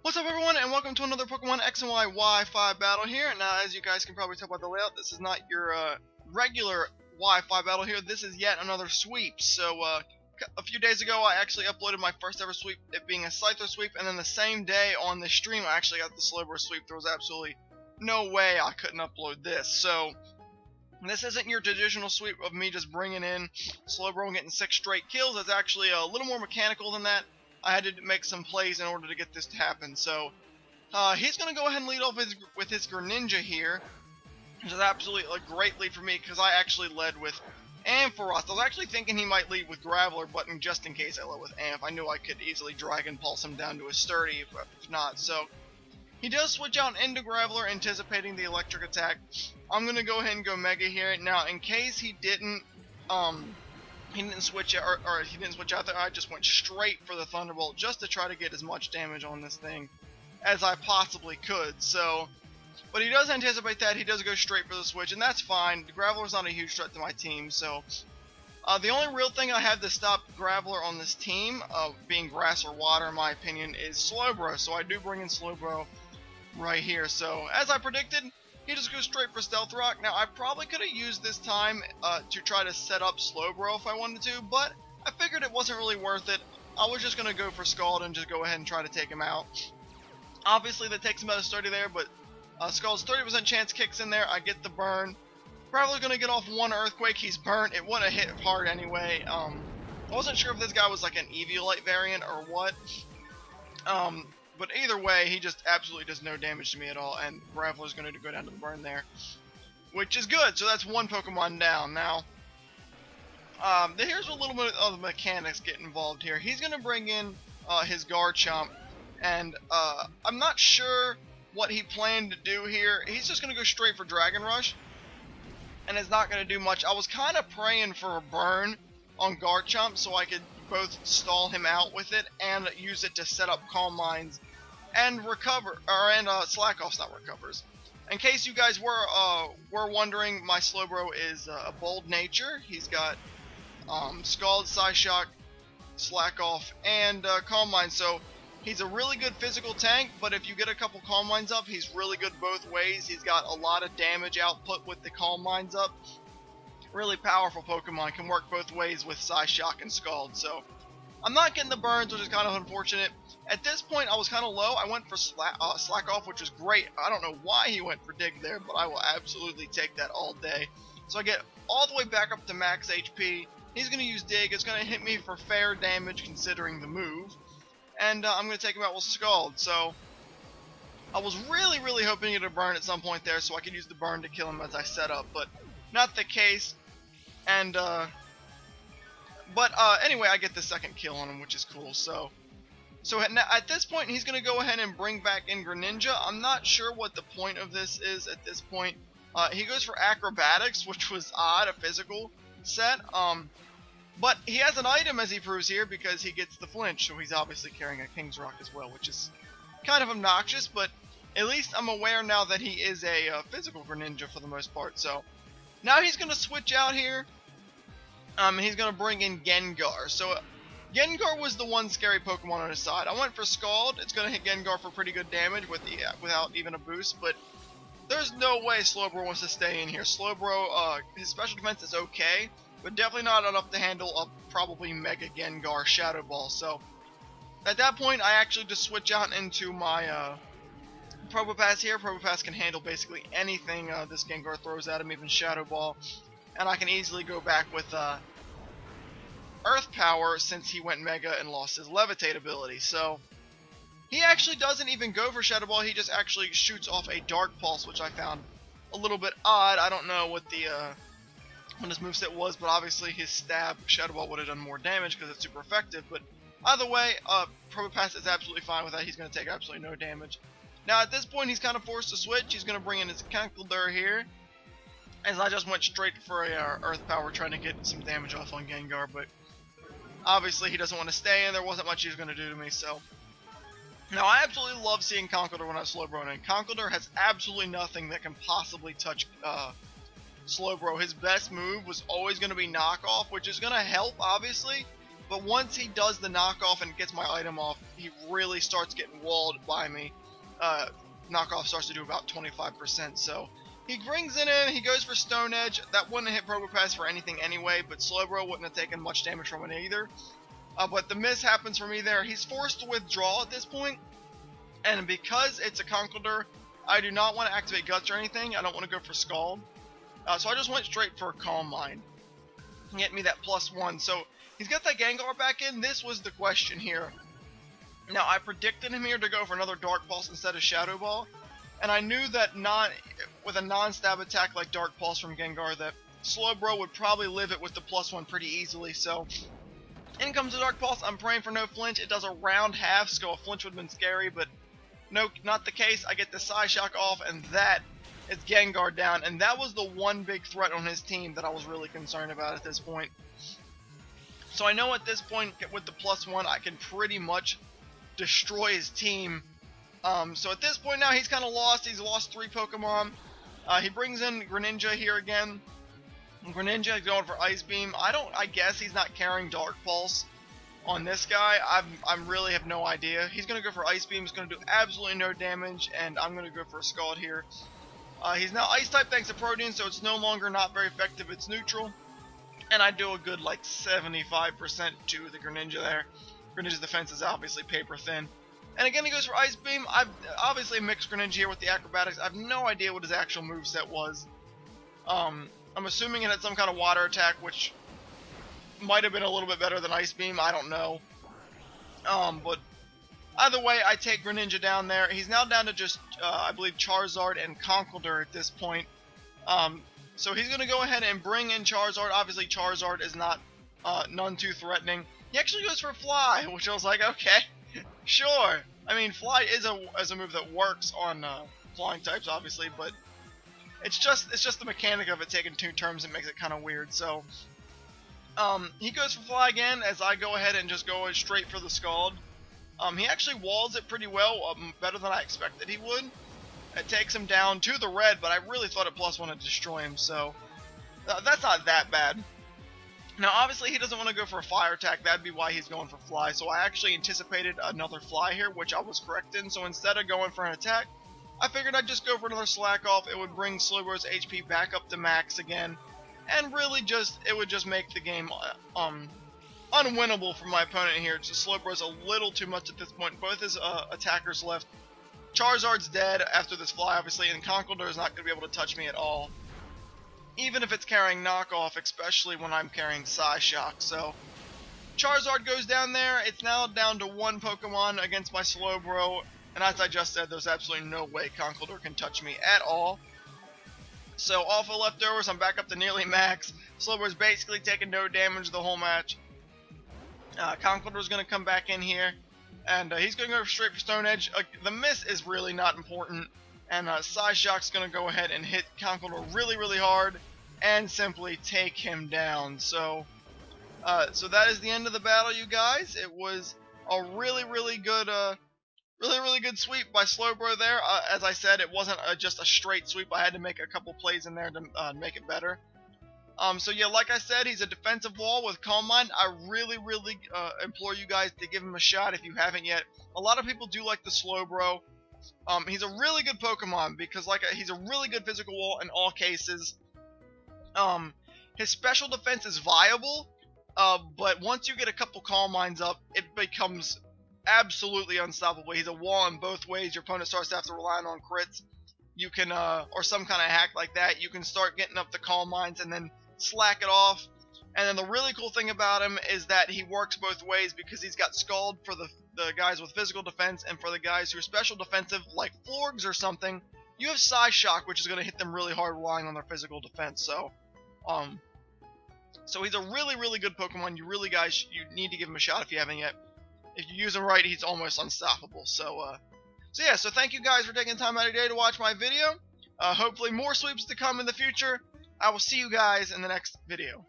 What's up everyone, and welcome to another Pokemon X and Y Wi-Fi battle here. Now, as you guys can probably tell by the layout, this is not your regular Wi-Fi battle here. This is yet another sweep. So, a few days ago, I actually uploaded my first ever sweep, it being a Scyther sweep, and then the same day on the stream, I actually got the Slowbro sweep. There was absolutely no way I couldn't upload this. So, this isn't your traditional sweep of me just bringing in Slowbro and getting 6 straight kills. It's actually a little more mechanical than that. I had to make some plays in order to get this to happen. So, he's going to go ahead and lead off with his Greninja here, which is absolutely a great lead for me because I actually led with Ampharos. I was actually thinking he might lead with Graveler, but just in case I led with Amph, I knew I could easily Dragon Pulse him down to a Sturdy if not. So, he does switch out into Graveler, anticipating the electric attack. I'm going to go ahead and go Mega here. Now, in case he didn't switch out, or he didn't switch out there, I just went straight for the Thunderbolt just to try to get as much damage on this thing as I possibly could. So, but he does anticipate that. He does go straight for the switch, and that's fine. Graveler's not a huge threat to my team, so the only real thing I have to stop Graveler on this team, being grass or water in my opinion, is Slowbro. So I do bring in Slowbro right here. So as I predicted, he just goes straight for Stealth Rock. Now, I probably could have used this time to try to set up Slowbro if I wanted to, but I figured it wasn't really worth it. I was just going to go for Scald and just go ahead and try to take him out. Obviously, that takes him out of Sturdy there, but Scald's 30% chance kicks in there. I get the burn. Graveler's going to get off one Earthquake. He's burnt. It would have hit hard anyway. I wasn't sure if this guy was like an Eviolite variant or what. But either way, he just absolutely does no damage to me at all, and Graveler's going to go down to the burn there, which is good. So that's one Pokemon down. Now, here's a little bit of the mechanics get involved here. He's going to bring in his Garchomp, and I'm not sure what he planned to do here. He's just going to go straight for Dragon Rush, and it's not going to do much. I was kind of praying for a burn on Garchomp so I could both stall him out with it and use it to set up Calm Minds and recover, and slack offs, not recovers. In case you guys were wondering, my Slowbro is a bold nature. He's got Scald, Psyshock, slack off, and Calm Mind. So he's a really good physical tank, but if you get a couple Calm Minds up, he's really good both ways. He's got a lot of damage output with the Calm Minds up. Really powerful Pokemon, can work both ways with Psyshock and Scald. So I'm not getting the burns, which is kind of unfortunate. At this point, I was kind of low. I went for slack off, which is great. I don't know why he went for dig there, but I will absolutely take that all day. So I get all the way back up to max HP. He's going to use dig. It's going to hit me for fair damage considering the move. And I'm going to take him out with Scald. So I was really hoping to get a burn at some point there so I could use the burn to kill him as I set up, but not the case. And anyway, I get the second kill on him, which is cool. So at this point, he's going to go ahead and bring back in Greninja. I'm not sure what the point of this is at this point. He goes for Acrobatics, which was odd, a physical set. But he has an item, as he proves here, because he gets the flinch. So he's obviously carrying a King's Rock as well, which is kind of obnoxious. But at least I'm aware now that he is a physical Greninja for the most part. So now he's going to switch out here. He's going to bring in Gengar. So Gengar was the one scary Pokemon on his side. I went for Scald. It's going to hit Gengar for pretty good damage without even a boost, but there's no way Slowbro wants to stay in here. Slowbro, his special defense is okay, but definitely not enough to handle a probably Mega Gengar Shadow Ball. So at that point, I actually just switch out into my Probopass here. Probopass can handle basically anything this Gengar throws at him, even Shadow Ball, and I can easily go back with Earth Power since he went Mega and lost his Levitate ability. So he actually doesn't even go for Shadow Ball. He just actually shoots off a Dark Pulse, which I found a little bit odd. I don't know what his moveset was, but obviously his stab Shadow Ball would have done more damage because it's super effective. But either way, Probopass is absolutely fine with that. He's going to take absolutely no damage. Now at this point, he's kind of forced to switch. He's going to bring in his Conkeldurr here, as I just went straight for a Earth Power, trying to get some damage off on Gengar, but obviously he doesn't want to stay in. There wasn't much he was going to do to me. So now I absolutely love seeing Conkeldurr when I have Slowbro, and Conkeldurr has absolutely nothing that can possibly touch Slowbro. His best move was always going to be Knockoff, which is going to help obviously, But once he does the knockoff and gets my item off, he really starts getting walled by me. Knockoff starts to do about 25%, so he brings it in, he goes for Stone Edge. That wouldn't have hit Probopass for anything anyway, but Slowbro wouldn't have taken much damage from it either. But the miss happens for me there. He's forced to withdraw at this point, and because it's a Conkeldurr, I do not want to activate Guts or anything. I don't want to go for Scald. So I just went straight for Calm Mind. Get me that +1. So he's got that Gengar back in. This was the question here. Now, I predicted him here to go for another Dark Pulse instead of Shadow Ball, and I knew that with a non-stab attack like Dark Pulse from Gengar, that Slowbro would probably live it with the +1 pretty easily, so in comes the Dark Pulse. I'm praying for no flinch. It does a round half, so a flinch would have been scary, but no, not the case. I get the Psyshock off, and that is Gengar down, and that was the one big threat on his team that I was really concerned about at this point. So I know at this point, with the +1, I can pretty much destroy his team. So at this point now, he's kind of lost. He's lost 3 Pokemon. He brings in Greninja here again. Greninja is going for Ice Beam. I guess he's not carrying Dark Pulse on this guy. I really have no idea. He's going to go for Ice Beam. He's going to do absolutely no damage, and I'm going to go for a Scald here. He's now Ice type thanks to Protein, so it's no longer not very effective. It's neutral. And I do a good like 75% to the Greninja there. Greninja's defense is obviously paper thin. And again, he goes for Ice Beam. I've obviously mixed Greninja here with the Acrobatics. I have no idea what his actual moveset was. I'm assuming it had some kind of water attack, which might have been a little bit better than Ice Beam. I don't know. But either way, I take Greninja down there. He's now down to just, I believe, Charizard and Conkeldurr at this point. So he's going to go ahead and bring in Charizard. Obviously, Charizard is not none too threatening. He actually goes for Fly, which I was like, okay, sure. I mean, Fly is a move that works on flying types, obviously, but it's just the mechanic of it taking 2 turns that makes it kind of weird. So he goes for Fly again as I go ahead and just go straight for the Scald. He actually walls it pretty well, better than I expected he would. It takes him down to the red, but I really thought it +1 would destroy him, so that's not that bad. Now, obviously, he doesn't want to go for a fire attack. That'd be why he's going for Fly. So I actually anticipated another Fly here, which I was correct in. So instead of going for an attack, I figured I'd just go for another Slack Off. It would bring Slowbro's HP back up to max again, and really it would just make the game unwinnable for my opponent here. Just Slowbro's a little too much at this point. Both his attackers left. Charizard's dead after this Fly, obviously, and Conkeldurr is not going to be able to touch me at all. Even if it's carrying Knockoff, especially when I'm carrying Psyshock. So Charizard goes down there. It's now down to 1 Pokemon against my Slowbro, and as I just said, there's absolutely no way Conkeldurr can touch me at all. So off of leftovers, I'm back up to nearly max. Slowbro's basically taking no damage the whole match. Conkeldurr's going to come back in here, and he's going to go straight for Stone Edge. The miss is really not important. And Psyshock's going to go ahead and hit Conkeldurr really, really hard and simply take him down. So that is the end of the battle, you guys. It was a really, really good sweep by Slowbro there. As I said, it wasn't just a straight sweep. I had to make a couple plays in there to make it better. So yeah, like I said, he's a defensive wall with Calm Mind. I really, really implore you guys to give him a shot if you haven't yet. A lot of people do like the Slowbro. He's a really good Pokemon because he's a really good physical wall in all cases. His special defense is viable, but once you get a couple Calm Minds up, it becomes absolutely unstoppable. He's a wall in both ways. Your opponent starts to have to rely on crits. You can, or some kind of hack like that. You can start getting up the Calm Minds and then slack it off. And then the really cool thing about him is that he works both ways because he's got Scald for the guys with physical defense, and for the guys who are special defensive, like Florgs or something, you have Psyshock, which is going to hit them really hard relying on their physical defense. So he's a really, really good Pokemon. You need to give him a shot if you haven't yet. If you use him right, he's almost unstoppable. So thank you guys for taking time out of your day to watch my video. Hopefully more sweeps to come in the future. I will see you guys in the next video.